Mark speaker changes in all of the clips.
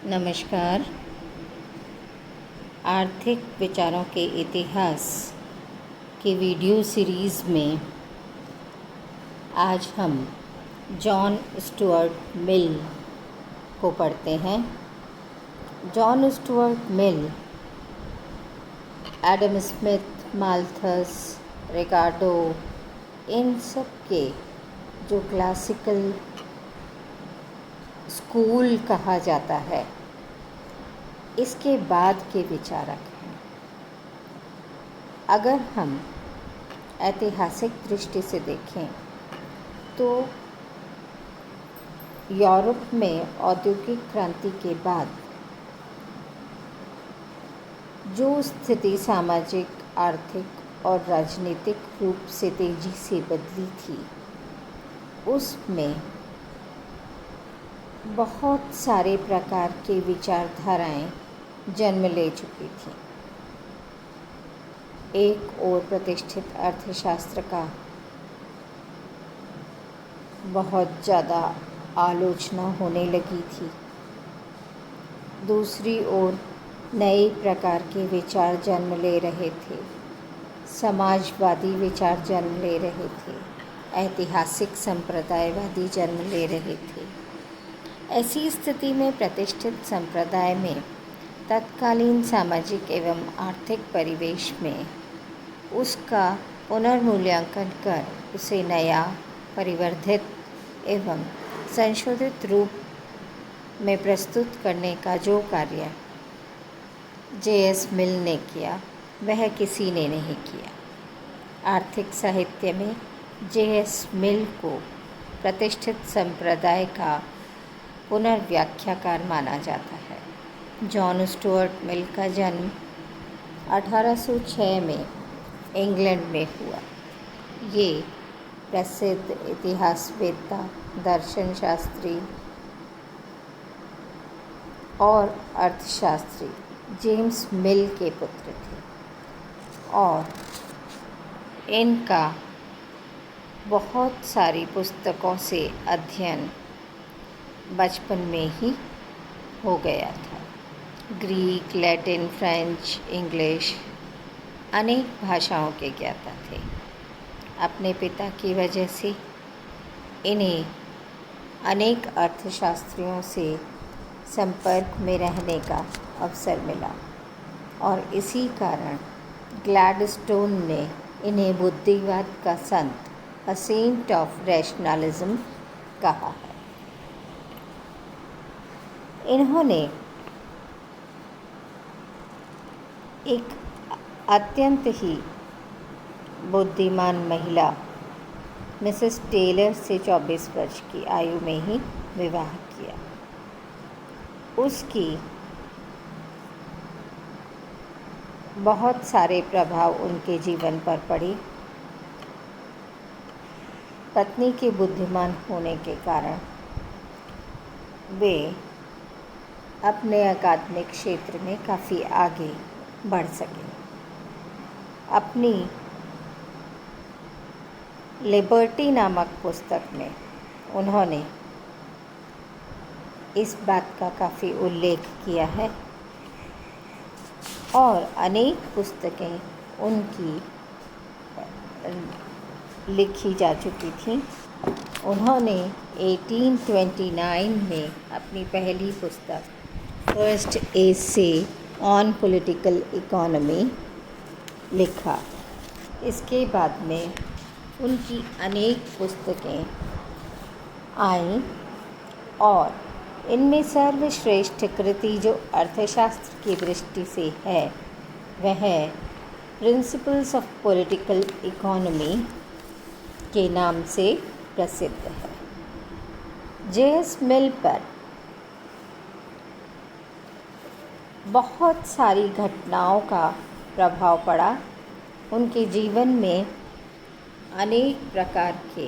Speaker 1: नमस्कार। आर्थिक विचारों के इतिहास की वीडियो सीरीज़ में आज हम जॉन स्टुअर्ट मिल को पढ़ते हैं। John Stuart Mill, Adam Smith, Malthus, Ricardo, इन सब के जो क्लासिकल स्कूल कहा जाता है, इसके बाद के विचारक हैं। अगर हम ऐतिहासिक दृष्टि से देखें तो यूरोप में औद्योगिक क्रांति के बाद जो स्थिति सामाजिक, आर्थिक और राजनीतिक रूप से तेजी से बदली थी, उसमें बहुत सारे प्रकार के विचारधाराएं जन्म ले चुकी थी। एक और प्रतिष्ठित अर्थशास्त्र का बहुत ज़्यादा आलोचना होने लगी थी। दूसरी ओर नए प्रकार के विचार जन्म ले रहे थे, समाजवादी विचार जन्म ले रहे थे, ऐतिहासिक संप्रदायवादी जन्म ले रहे थे। ऐसी स्थिति में प्रतिष्ठित संप्रदाय में तत्कालीन सामाजिक एवं आर्थिक परिवेश में उसका पुनर्मूल्यांकन कर उसे नया, परिवर्धित एवं संशोधित रूप में प्रस्तुत करने का जो कार्य जे.एस. मिल ने किया, वह किसी ने नहीं किया। आर्थिक साहित्य में जे.एस. मिल को प्रतिष्ठित संप्रदाय का पुनर्व्याख्याकार माना जाता है। जॉन स्टुअर्ट मिल का जन्म 1806 में इंग्लैंड में हुआ। ये प्रसिद्ध इतिहासवेत्ता, दर्शनशास्त्री और अर्थशास्त्री जेम्स मिल के पुत्र थे और इनका बहुत सारी पुस्तकों से अध्ययन बचपन में ही हो गया था। ग्रीक, लैटिन, फ्रेंच, इंग्लिश अनेक भाषाओं के ज्ञाता थे। अपने पिता की वजह से इन्हें अनेक अर्थशास्त्रियों से संपर्क में रहने का अवसर मिला और इसी कारण ग्लैडस्टोन ने इन्हें बुद्धिवाद का संत, अ सेंट ऑफ रैशनलिज्म कहा है। इन्होंने एक अत्यंत ही बुद्धिमान महिला मिसेस टेलर से 24 वर्ष की आयु में ही विवाह किया। उसकी बहुत सारे प्रभाव उनके जीवन पर पड़े। पत्नी के बुद्धिमान होने के कारण वे अपने अकादमिक क्षेत्र में काफ़ी आगे बढ़ सके। अपनी लिबर्टी नामक पुस्तक में उन्होंने इस बात का काफ़ी उल्लेख किया है और अनेक पुस्तकें उनकी लिखी जा चुकी थीं। उन्होंने 1829 में अपनी पहली पुस्तक first essay on political economy लिखा। इसके बाद में उनकी अनेक पुस्तकें आईं और इनमें सर्वश्रेष्ठ कृति जो अर्थशास्त्र की दृष्टि से है, वह प्रिंसिपल्स ऑफ पॉलिटिकल इकोनॉमी के नाम से प्रसिद्ध है। जे.एस. मिल पर बहुत सारी घटनाओं का प्रभाव पड़ा। उनके जीवन में अनेक प्रकार के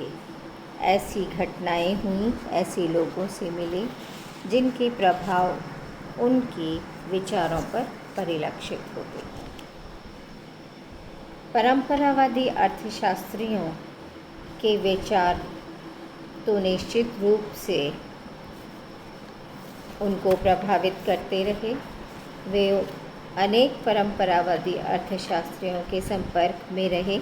Speaker 1: ऐसी घटनाएं हुई, ऐसे लोगों से मिले जिनके प्रभाव उनके विचारों पर परिलक्षित होते हैं। परंपरावादी अर्थशास्त्रियों के विचार तो निश्चित रूप से उनको प्रभावित करते रहे। वे अनेक परंपरावादी अर्थशास्त्रियों के संपर्क में रहे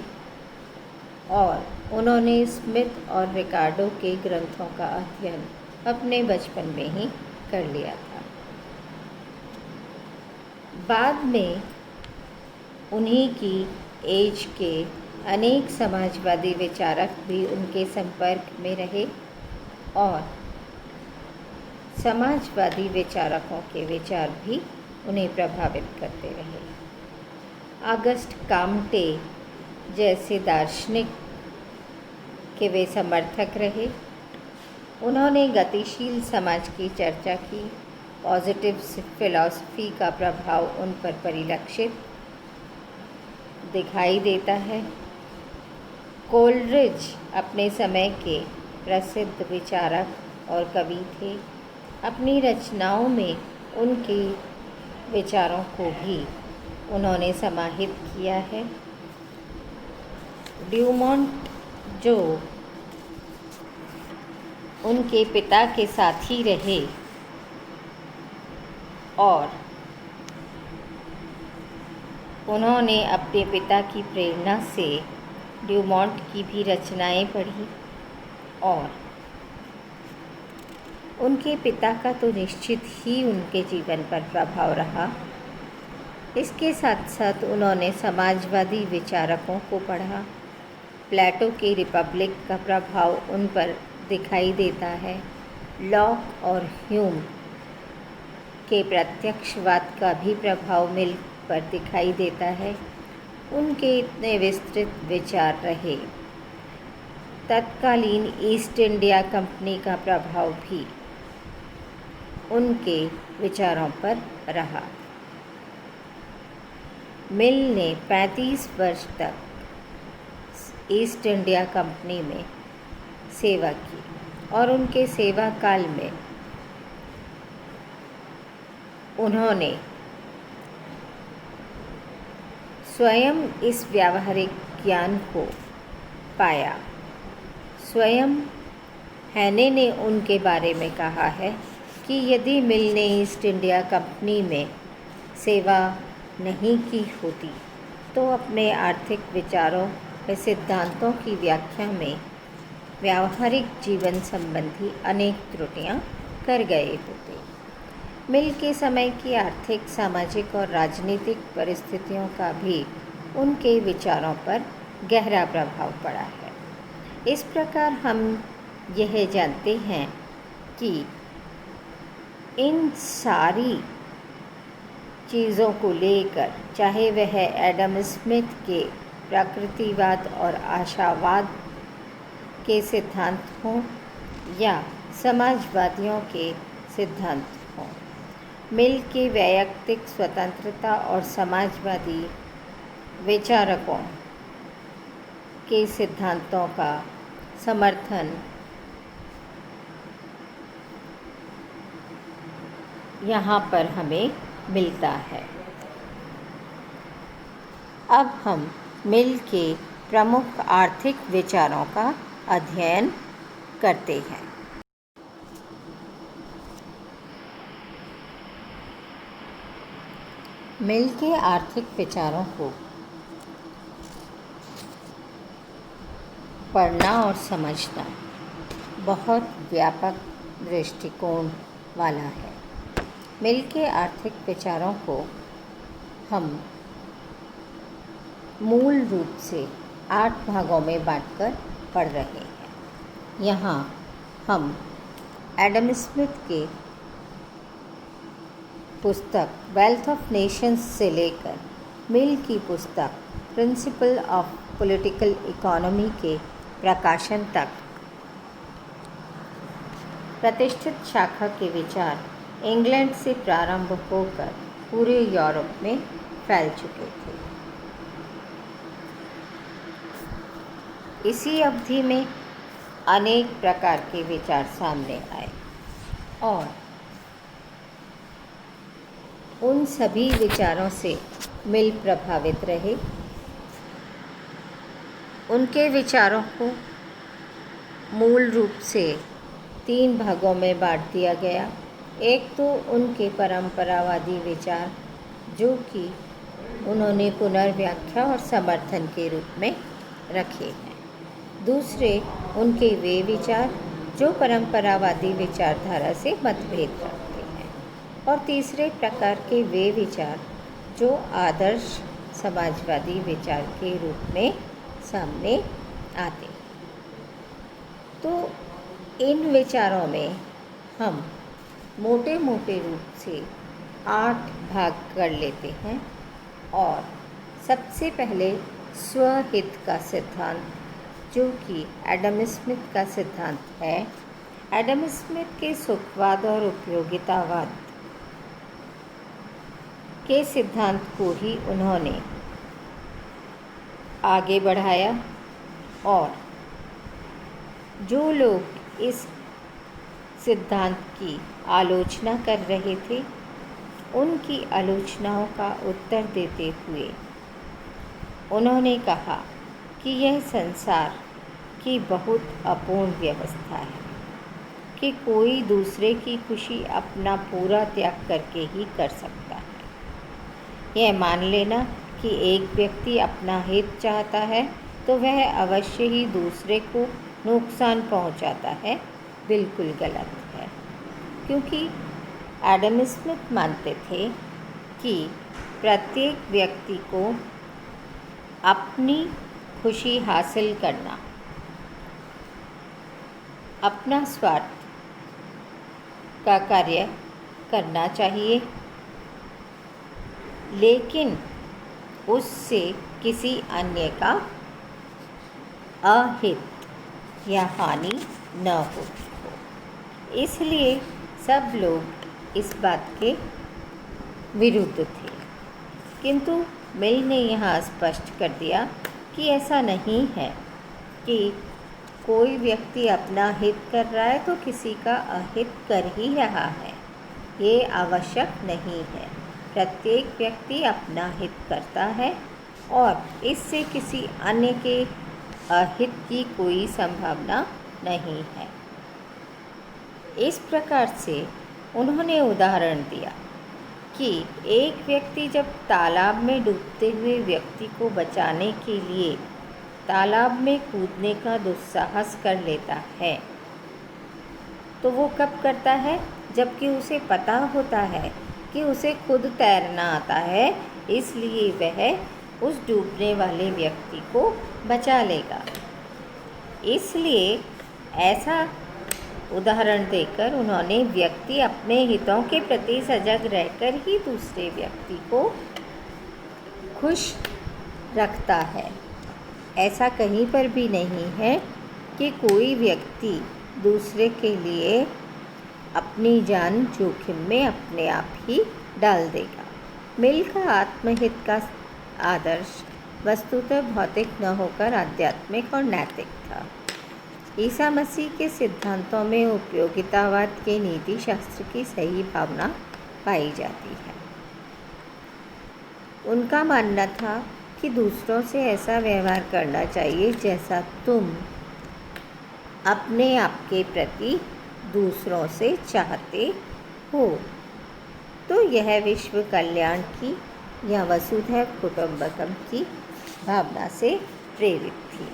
Speaker 1: और उन्होंने स्मिथ और रिकार्डो के ग्रंथों का अध्ययन अपने बचपन में ही कर लिया था। बाद में उन्हीं की एज के अनेक समाजवादी विचारक भी उनके संपर्क में रहे और समाजवादी विचारकों के विचार भी उन्हें प्रभावित करते रहे। ऑगस्ट काम्टे जैसे दार्शनिक के वे समर्थक रहे। उन्होंने गतिशील समाज की चर्चा की। पॉजिटिव फिलॉसफी का प्रभाव उन पर परिलक्षित दिखाई देता है। कोलरिज अपने समय के प्रसिद्ध विचारक और कवि थे। अपनी रचनाओं में उनके विचारों को भी उन्होंने समाहित किया है। ड्यूमोंट जो उनके पिता के साथी रहे और उन्होंने अपने पिता की प्रेरणा से ड्यूमोंट की भी रचनाएं पढ़ी और उनके पिता का तो निश्चित ही उनके जीवन पर प्रभाव रहा। इसके साथ साथ उन्होंने समाजवादी विचारकों को पढ़ा। प्लेटो की रिपब्लिक का प्रभाव उन पर दिखाई देता है। लॉक और ह्यूम के प्रत्यक्षवाद का भी प्रभाव मिल पर दिखाई देता है। उनके इतने विस्तृत विचार रहे। तत्कालीन ईस्ट इंडिया कंपनी का प्रभाव भी उनके विचारों पर रहा। मिल ने 35 वर्ष तक ईस्ट इंडिया कंपनी में सेवा की और उनके सेवा काल में उन्होंने स्वयं इस व्यावहारिक ज्ञान को पाया। स्वयं हैने ने उनके बारे में कहा है कि यदि मिल ने ईस्ट इंडिया कंपनी में सेवा नहीं की होती तो अपने आर्थिक विचारों व सिद्धांतों की व्याख्या में व्यावहारिक जीवन संबंधी अनेक त्रुटियां कर गए होते। मिल के समय की आर्थिक, सामाजिक और राजनीतिक परिस्थितियों का भी उनके विचारों पर गहरा प्रभाव पड़ा है। इस प्रकार हम यह जानते हैं कि इन सारी चीज़ों को लेकर, चाहे वह एडम स्मिथ के प्रकृतिवाद और आशावाद के सिद्धांत हों या समाजवादियों के सिद्धांत हों, मिल के वैयक्तिक स्वतंत्रता और समाजवादी विचारकों के सिद्धांतों का समर्थन यहाँ पर हमें मिलता है। अब हम मिल के प्रमुख आर्थिक विचारों का अध्ययन करते हैं। मिल के आर्थिक विचारों को पढ़ना और समझना बहुत व्यापक दृष्टिकोण वाला है। मिल के आर्थिक विचारों को हम मूल रूप से 8 भागों में बांटकर पढ़ रहे हैं। यहाँ हम एडम स्मिथ के पुस्तक वेल्थ ऑफ नेशंस से लेकर मिल की पुस्तक प्रिंसिपल ऑफ पॉलिटिकल इकोनॉमी के प्रकाशन तक प्रतिष्ठित शाखा के विचार इंग्लैंड से प्रारंभ होकर पूरे यूरोप में फैल चुके थे। इसी अवधि में अनेक प्रकार के विचार सामने आए और उन सभी विचारों से मिल प्रभावित रहे। उनके विचारों को मूल रूप से 3 भागों में बांट दिया गया। एक तो उनके परंपरावादी विचार, जो कि उन्होंने पुनर्व्याख्या और समर्थन के रूप में रखे हैं। दूसरे उनके वे विचार जो परंपरावादी विचारधारा से मतभेद रखते हैं। और तीसरे प्रकार के वे विचार जो आदर्श समाजवादी विचार के रूप में सामने आते हैं। तो इन विचारों में हम मोटे मोटे रूप से 8 भाग कर लेते हैं। और सबसे पहले स्वहित का सिद्धांत, जो कि एडम स्मिथ का सिद्धांत है। एडम स्मिथ के सुखवाद और उपयोगितावाद के सिद्धांत को ही उन्होंने आगे बढ़ाया, और जो लोग इस सिद्धांत की आलोचना कर रहे थे, उनकी आलोचनाओं का उत्तर देते हुए उन्होंने कहा कि यह संसार की बहुत अपूर्ण व्यवस्था है कि कोई दूसरे की खुशी अपना पूरा त्याग करके ही कर सकता है। यह मान लेना कि एक व्यक्ति अपना हित चाहता है तो वह अवश्य ही दूसरे को नुकसान पहुंचाता है, बिल्कुल गलत है। क्योंकि एडम स्मिथ मानते थे कि प्रत्येक व्यक्ति को अपनी खुशी हासिल करना अपना स्वार्थ का कार्य करना चाहिए, लेकिन उससे किसी अन्य का अहित या हानि न हो। इसलिए सब लोग इस बात के विरुद्ध थे। किंतु मिल ने यहाँ स्पष्ट कर दिया कि ऐसा नहीं है कि कोई व्यक्ति अपना हित कर रहा है तो किसी का अहित कर ही रहा है। ये आवश्यक नहीं है। प्रत्येक व्यक्ति अपना हित करता है और इससे किसी अन्य के अहित की कोई संभावना नहीं है। इस प्रकार से उन्होंने उदाहरण दिया कि एक व्यक्ति जब तालाब में डूबते हुए व्यक्ति को बचाने के लिए तालाब में कूदने का दुस्साहस कर लेता है, तो वो कब करता है? जबकि उसे पता होता है कि उसे खुद तैरना आता है, इसलिए वह उस डूबने वाले व्यक्ति को बचा लेगा। इसलिए ऐसा उदाहरण देकर उन्होंने व्यक्ति अपने हितों के प्रति सजग रहकर ही दूसरे व्यक्ति को खुश रखता है। ऐसा कहीं पर भी नहीं है कि कोई व्यक्ति दूसरे के लिए अपनी जान जोखिम में अपने आप ही डाल देगा। मिल का आत्महित का आदर्श वस्तुतः भौतिक न होकर आध्यात्मिक और नैतिक था। ईसा मसीह के सिद्धांतों में उपयोगितावाद के नीति शास्त्र की सही भावना पाई जाती है। उनका मानना था कि दूसरों से ऐसा व्यवहार करना चाहिए जैसा तुम अपने आप के प्रति दूसरों से चाहते हो। तो यह विश्व कल्याण की या वसुधैव कुटुंबकम की भावना से प्रेरित थी।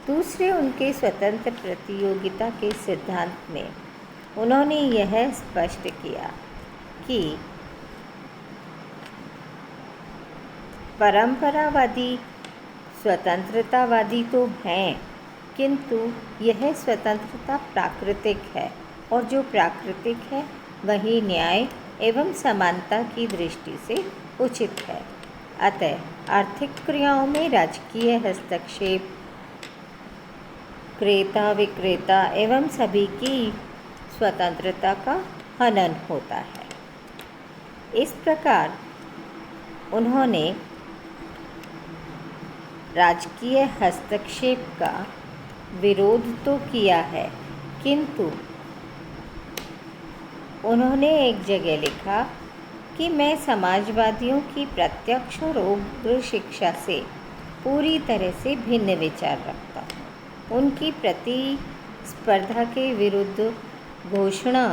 Speaker 1: दूसरे उनके स्वतंत्र प्रतियोगिता के सिद्धांत में उन्होंने यह स्पष्ट किया कि परंपरावादी स्वतंत्रतावादी तो हैं, किंतु यह स्वतंत्रता प्राकृतिक है, और जो प्राकृतिक है वही न्याय एवं समानता की दृष्टि से उचित है। अतः आर्थिक क्रियाओं में राजकीय हस्तक्षेप, क्रेता विक्रेता एवं सभी की स्वतंत्रता का हनन होता है। इस प्रकार उन्होंने राजकीय हस्तक्षेप का विरोध तो किया है, किंतु उन्होंने एक जगह लिखा कि मैं समाजवादियों की प्रत्यक्ष और उग्र शिक्षा से पूरी तरह से भिन्न विचार रखता हूँ। उनकी प्रतिस्पर्धा के विरुद्ध घोषणा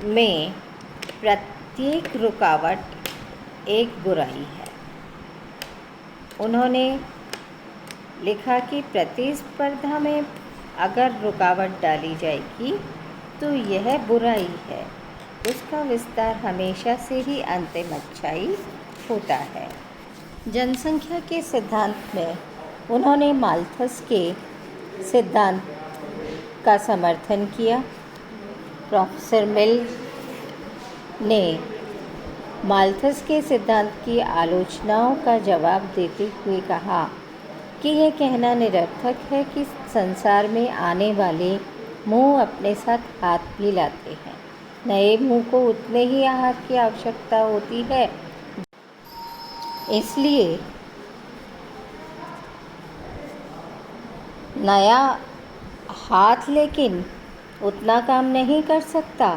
Speaker 1: में प्रत्येक रुकावट एक बुराई है। उन्होंने लिखा कि प्रतिस्पर्धा में अगर रुकावट डाली जाएगी तो यह बुराई है, उसका विस्तार हमेशा से ही अंतिम अच्छाई होता है। जनसंख्या के सिद्धांत में उन्होंने माल्थस के सिद्धांत का समर्थन किया। प्रोफेसर मिल ने माल्थस के सिद्धांत की आलोचनाओं का जवाब देते हुए कहा कि यह कहना निरर्थक है कि संसार में आने वाले मुंह अपने साथ हाथ भी लाते हैं। नए मुंह को उतने ही आहार की आवश्यकता होती है, इसलिए नया हाथ लेकिन उतना काम नहीं कर सकता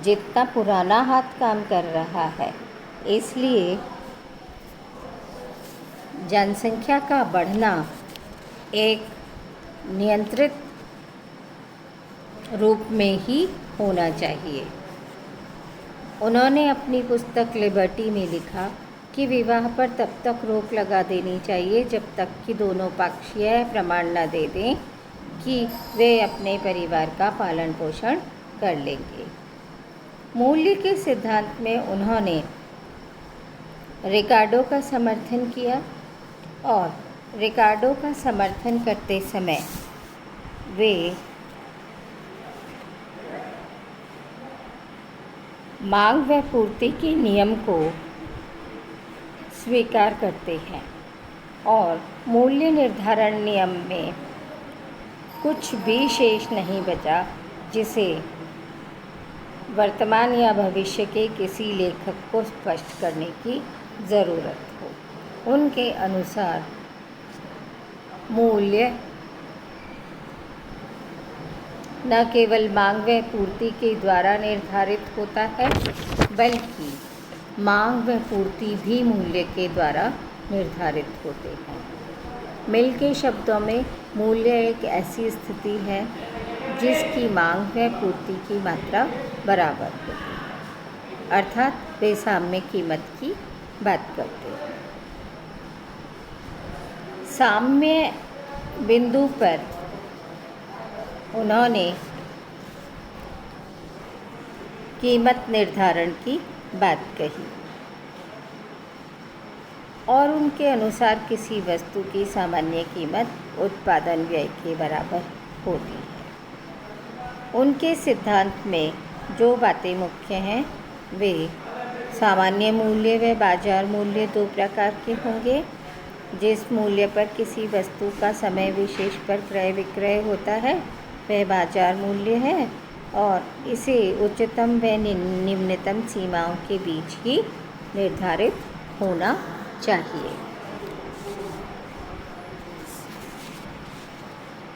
Speaker 1: जितना पुराना हाथ काम कर रहा है। इसलिए जनसंख्या का बढ़ना एक नियंत्रित रूप में ही होना चाहिए। उन्होंने अपनी पुस्तक लिबर्टी में लिखा कि विवाह पर तब तक रोक लगा देनी चाहिए जब तक कि दोनों पक्ष यह प्रमाण न दे दें कि वे अपने परिवार का पालन पोषण कर लेंगे। मूल्य के सिद्धांत में उन्होंने रिकार्डो का समर्थन किया और रिकार्डो का समर्थन करते समय वे मांग व पूर्ति के नियम को स्वीकार करते हैं और मूल्य निर्धारण नियम में कुछ भी शेष नहीं बचा जिसे वर्तमान या भविष्य के किसी लेखक को स्पष्ट करने की ज़रूरत हो। उनके अनुसार मूल्य न केवल मांग व पूर्ति के द्वारा निर्धारित होता है, बल्कि मांग व पूर्ति भी मूल्य के द्वारा निर्धारित होते हैं। मिल के शब्दों में मूल्य एक ऐसी स्थिति है जिसकी मांग व पूर्ति की मात्रा बराबर होती है, अर्थात वे साम्य कीमत की बात करते हैं। साम्य बिंदु पर उन्होंने कीमत निर्धारण की बात कही और उनके अनुसार किसी वस्तु की सामान्य कीमत उत्पादन व्यय के बराबर होती है। उनके सिद्धांत में जो बातें मुख्य हैं वे सामान्य मूल्य व बाजार मूल्य दो प्रकार के होंगे। जिस मूल्य पर किसी वस्तु का समय विशेष पर क्रय विक्रय होता है वह बाजार मूल्य है और इसे उच्चतम व निम्नतम सीमाओं के बीच ही निर्धारित होना चाहिए।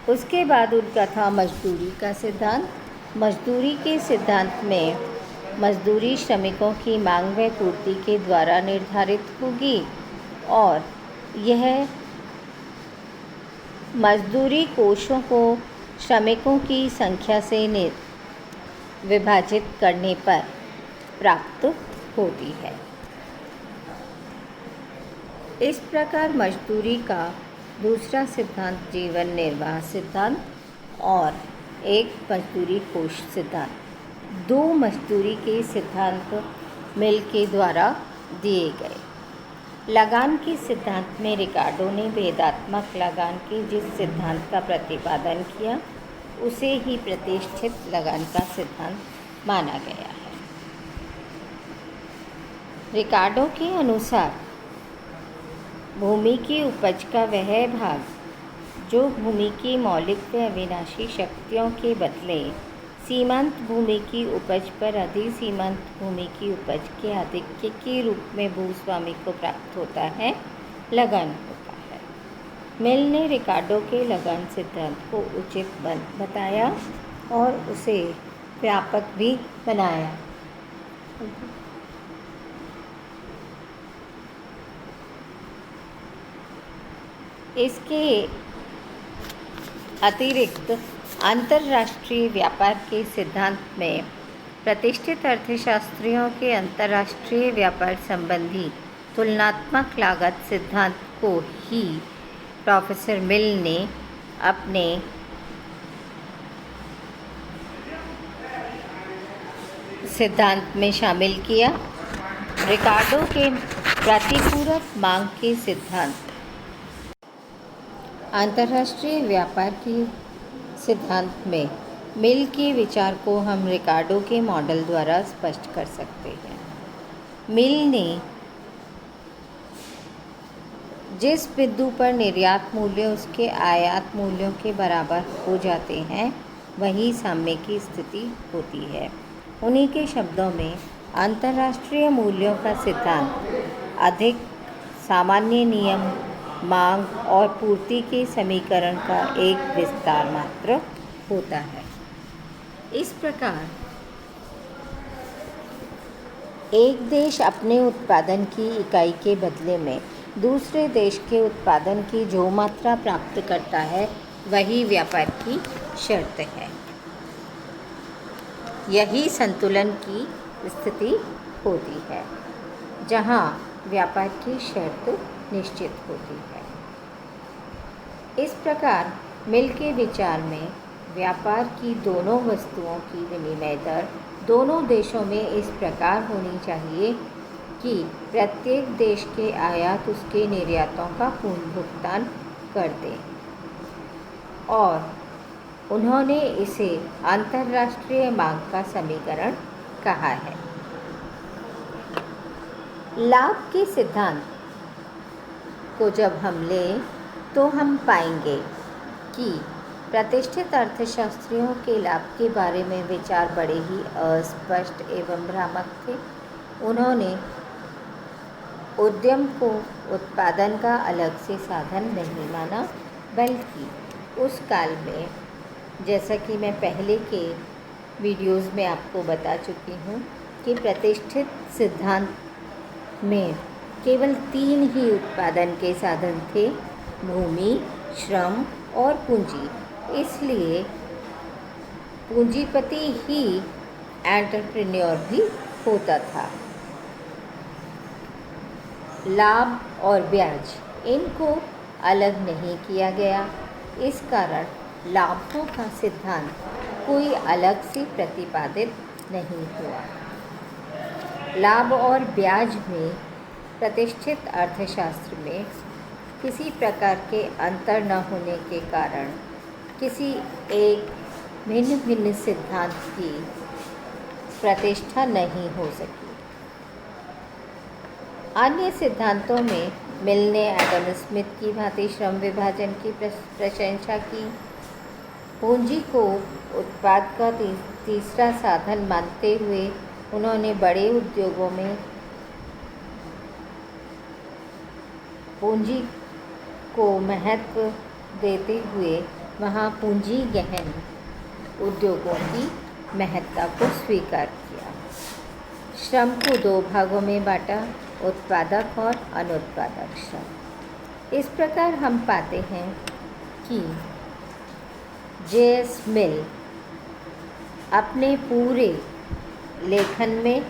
Speaker 1: उसके बाद उनका था मजदूरी का सिद्धांत। मजदूरी के सिद्धांत में मजदूरी श्रमिकों की मांग व पूर्ति के द्वारा निर्धारित होगी और यह मजदूरी कोषों को श्रमिकों की संख्या से विभाजित करने पर प्राप्त होती है। इस प्रकार मजदूरी का दूसरा सिद्धांत जीवन निर्वाह सिद्धांत और एक मजदूरी कोष सिद्धांत, दो मजदूरी के सिद्धांत मिल के द्वारा दिए गए। लगान के सिद्धांत में रिकार्डो ने भेदात्मक लगान के जिस सिद्धांत का प्रतिपादन किया उसे ही प्रतिष्ठित लगान का सिद्धांत माना गया है। रिकार्डो के अनुसार भूमि की उपज का वह भाग जो भूमि की मौलिक व अविनाशी शक्तियों के बदले सीमांत भूमि की उपज पर अधिसीमांत भूमि की उपज के आधिक्य के रूप में भूस्वामी को प्राप्त होता है, लगान होता है। मिल ने रिकार्डो के लगान सिद्धांत को उचित बताया और उसे व्यापक भी बनाया। इसके अतिरिक्त अंतर्राष्ट्रीय व्यापार के सिद्धांत में प्रतिष्ठित अर्थशास्त्रियों के अंतर्राष्ट्रीय व्यापार संबंधी तुलनात्मक लागत सिद्धांत को ही प्रोफेसर मिल ने अपने सिद्धांत में शामिल किया। रिकार्डो के प्रतिपूरक मांग के सिद्धांत। अंतर्राष्ट्रीय व्यापार के सिद्धांत में मिल के विचार को हम रिकार्डो के मॉडल द्वारा स्पष्ट कर सकते हैं। मिल ने जिस बिंदु पर निर्यात मूल्य उसके आयात मूल्यों के बराबर हो जाते हैं वही साम्य की स्थिति होती है। उन्हीं के शब्दों में अंतर्राष्ट्रीय मूल्यों का सिद्धांत अधिक सामान्य नियम, मांग और पूर्ति के समीकरण का एक विस्तार मात्र होता है। इस प्रकार एक देश अपने उत्पादन की इकाई के बदले में दूसरे देश के उत्पादन की जो मात्रा प्राप्त करता है वही व्यापार की शर्त है। यही संतुलन की स्थिति होती है जहाँ व्यापार की शर्त निश्चित होती है। इस प्रकार मिल के विचार में व्यापार की दोनों वस्तुओं की विनिमय दर दोनों देशों में इस प्रकार होनी चाहिए कि प्रत्येक देश के आयात उसके निर्यातों का पूर्ण भुगतान कर दें, और उन्होंने इसे अंतर्राष्ट्रीय मांग का समीकरण कहा है। लाभ के सिद्धांत को जब हम लें तो हम पाएंगे कि प्रतिष्ठित अर्थशास्त्रियों के लाभ के बारे में विचार बड़े ही अस्पष्ट एवं भ्रामक थे। उन्होंने उद्यम को उत्पादन का अलग से साधन नहीं माना, बल्कि उस काल में, जैसा कि मैं पहले के वीडियोज़ में आपको बता चुकी हूँ, कि प्रतिष्ठित सिद्धांत में केवल 3 ही उत्पादन के साधन थे: भूमि, श्रम और पूंजी। इसलिए पूंजीपति ही एंटरप्रेन्योर भी होता था। लाभ और ब्याज, इनको अलग नहीं किया गया। इस कारण लाभों का सिद्धांत कोई अलग से प्रतिपादित नहीं हुआ। लाभ और ब्याज में प्रतिष्ठित अर्थशास्त्र में किसी प्रकार के अंतर न होने के कारण किसी एक भिन्न भिन्न सिद्धांत की प्रतिष्ठा नहीं हो सकी। अन्य सिद्धांतों में मिल ने एडम स्मिथ की भांति श्रम विभाजन की प्रशंसा की। पूंजी को उत्पाद का तीसरा साधन मानते हुए उन्होंने बड़े उद्योगों में पूंजी को महत्व देते हुए वहाँ पूंजी गहन उद्योगों की महत्ता को स्वीकार किया। श्रम को 2 भागों में बांटा: उत्पादक और अनुत्पादक श्रम। इस प्रकार हम पाते हैं कि जे.एस. मिल अपने पूरे लेखन में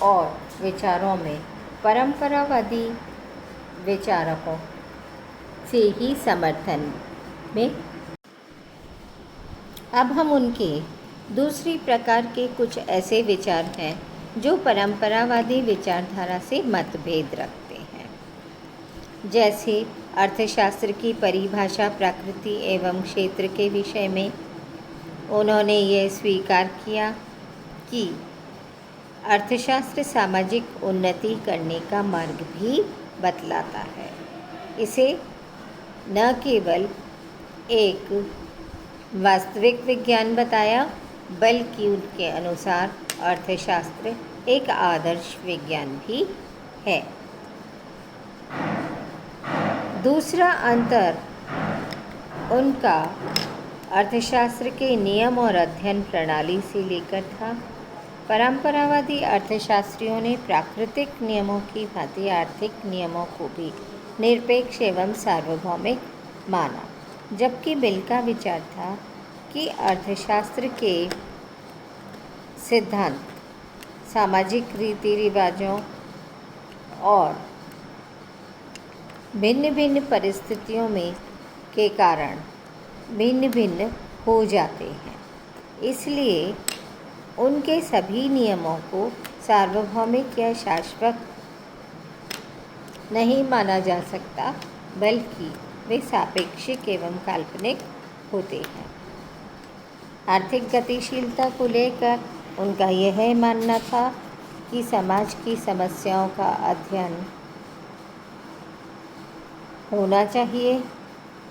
Speaker 1: और विचारों में परंपरावादी विचारकों से ही समर्थन में। अब हम उनके दूसरी प्रकार के कुछ ऐसे विचार हैं जो परंपरावादी विचारधारा से मतभेद रखते हैं। जैसे अर्थशास्त्र की परिभाषा प्रकृति एवं क्षेत्र के विषय में उन्होंने यह स्वीकार किया कि अर्थशास्त्र सामाजिक उन्नति करने का मार्ग भी बतलाता है। इसे न केवल एक वास्तविक विज्ञान बताया, बल्कि उनके अनुसार अर्थशास्त्र एक आदर्श विज्ञान भी है। दूसरा अंतर उनका अर्थशास्त्र के नियम और अध्ययन प्रणाली से लेकर था। परंपरावादी अर्थशास्त्रियों ने प्राकृतिक नियमों की भांति आर्थिक नियमों को भी निरपेक्ष एवं सार्वभौमिक माना, जबकि मिल का विचार था कि अर्थशास्त्र के सिद्धांत सामाजिक रीति रिवाजों और भिन्न भिन्न परिस्थितियों में के कारण भिन्न भिन्न हो जाते हैं। इसलिए उनके सभी नियमों को सार्वभौमिक या शाश्वत नहीं माना जा सकता, बल्कि वे सापेक्षिक एवं काल्पनिक होते हैं। आर्थिक गतिशीलता को लेकर उनका यह मानना था कि समाज की समस्याओं का अध्ययन होना चाहिए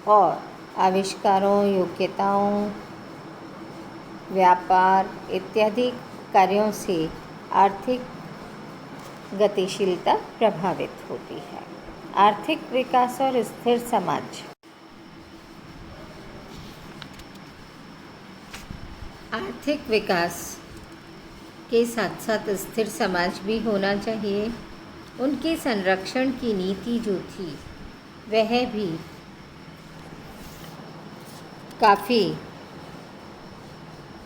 Speaker 1: और आविष्कारों, योग्यताओं, व्यापार इत्यादि कार्यों से आर्थिक गतिशीलता प्रभावित होती है। आर्थिक विकास और स्थिर समाज। आर्थिक विकास के साथ साथ स्थिर समाज भी होना चाहिए। उनके संरक्षण की नीति जो थी वह भी काफ़ी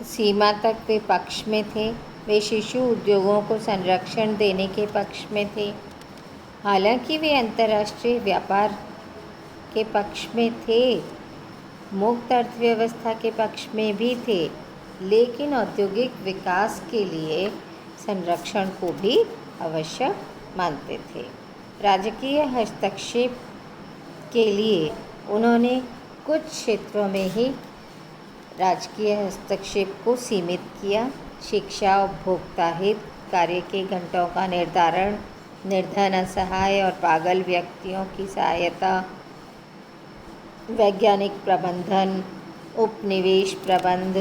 Speaker 1: सीमा तक वे पक्ष में थे। वे शिशु उद्योगों को संरक्षण देने के पक्ष में थे। हालांकि वे अंतर्राष्ट्रीय व्यापार के पक्ष में थे, मुक्त अर्थव्यवस्था के पक्ष में भी थे, लेकिन औद्योगिक विकास के लिए संरक्षण को भी आवश्यक मानते थे। राजकीय हस्तक्षेप के लिए उन्होंने कुछ क्षेत्रों में ही राजकीय हस्तक्षेप को सीमित किया। शिक्षा, उपभोक्ता हित, कार्य के घंटों का निर्धारण, निर्धन, असहाय और पागल व्यक्तियों की सहायता, वैज्ञानिक प्रबंधन, उपनिवेश प्रबंध,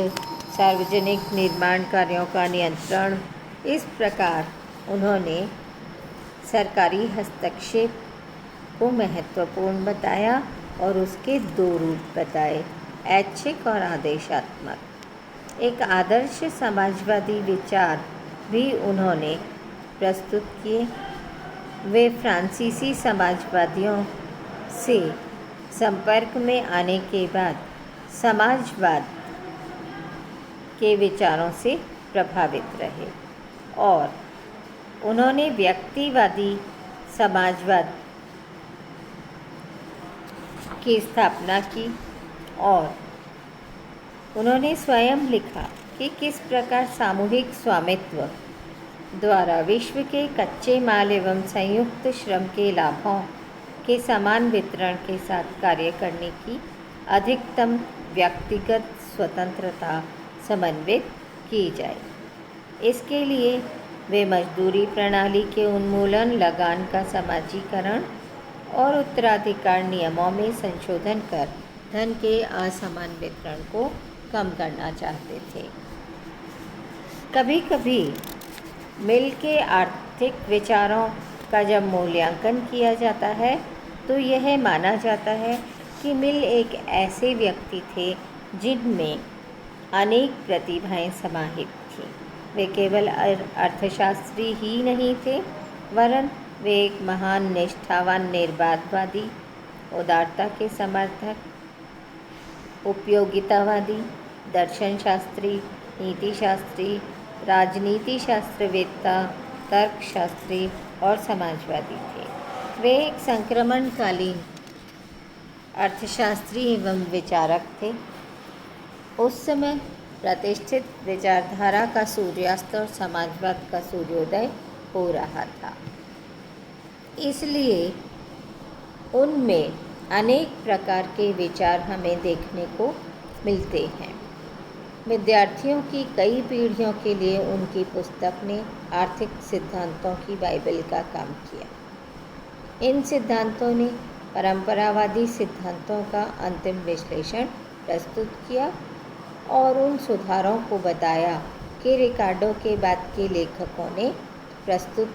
Speaker 1: सार्वजनिक निर्माण कार्यों का नियंत्रण। इस प्रकार उन्होंने सरकारी हस्तक्षेप को महत्वपूर्ण बताया और उसके दो रूप बताए, ऐच्छिक और आदेशात्मक। एक आदर्श समाजवादी विचार भी उन्होंने प्रस्तुत किए। वे फ्रांसीसी समाजवादियों से संपर्क में आने के बाद समाजवाद के विचारों से प्रभावित रहे और उन्होंने व्यक्तिवादी समाजवाद की स्थापना की और उन्होंने स्वयं लिखा कि किस प्रकार सामूहिक स्वामित्व द्वारा विश्व के कच्चे माल एवं संयुक्त श्रम के लाभों के समान वितरण के साथ कार्य करने की अधिकतम व्यक्तिगत स्वतंत्रता समन्वित की जाए। इसके लिए वे मजदूरी प्रणाली के उन्मूलन, लगान का समाजीकरण और उत्तराधिकार नियमों में संशोधन कर धन के असमान वितरण को कम करना चाहते थे। कभी कभी मिल के आर्थिक विचारों का जब मूल्यांकन किया जाता है तो यह माना जाता है कि मिल एक ऐसे व्यक्ति थे जिनमें अनेक प्रतिभाएं समाहित थीं। वे केवल अर्थशास्त्री ही नहीं थे, वरन वे एक महान निष्ठावान निर्वादवादी, उदारता के समर्थक, उपयोगितावादी, दर्शनशास्त्री, नीतिशास्त्री, राजनीति शास्त्रवेत्ता, तर्कशास्त्री और समाजवादी थे। वे एक संक्रमणकालीन अर्थशास्त्री एवं विचारक थे। उस समय प्रतिष्ठित विचारधारा का सूर्यास्त और समाजवाद का सूर्योदय हो रहा था, इसलिए उनमें अनेक प्रकार के विचार हमें देखने को मिलते हैं। विद्यार्थियों की कई पीढ़ियों के लिए उनकी पुस्तक ने आर्थिक सिद्धांतों की बाइबल का काम किया। इन सिद्धांतों ने परंपरावादी सिद्धांतों का अंतिम विश्लेषण प्रस्तुत किया और उन सुधारों को बताया कि रिकार्डो के बाद के लेखकों ने प्रस्तुत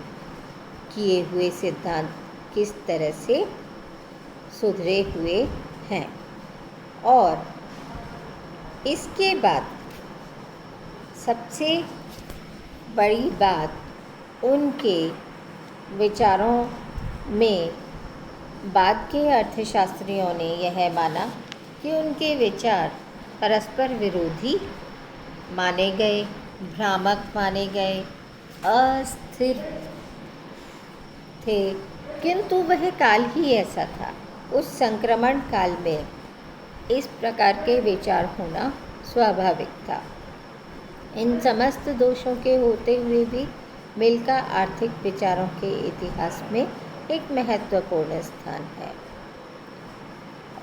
Speaker 1: किए हुए सिद्धांत किस तरह से सुधरे हुए हैं। और इसके बाद सबसे बड़ी बात उनके विचारों में बाद के अर्थशास्त्रियों ने यह माना कि उनके विचार परस्पर विरोधी माने गए भ्रामक माने गए, अस्थिर थे, किंतु वह काल ही ऐसा था। उस संक्रमण काल में इस प्रकार के विचार होना स्वाभाविक था। इन समस्त दोषों के होते हुए भी मिल का आर्थिक विचारों के इतिहास में एक महत्वपूर्ण स्थान है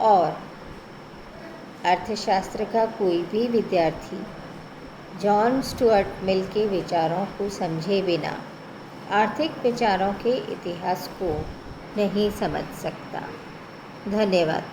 Speaker 1: और अर्थशास्त्र का कोई भी विद्यार्थी जॉन स्टुअर्ट मिल के विचारों को समझे बिना आर्थिक विचारों के इतिहास को नहीं समझ सकता। धन्यवाद।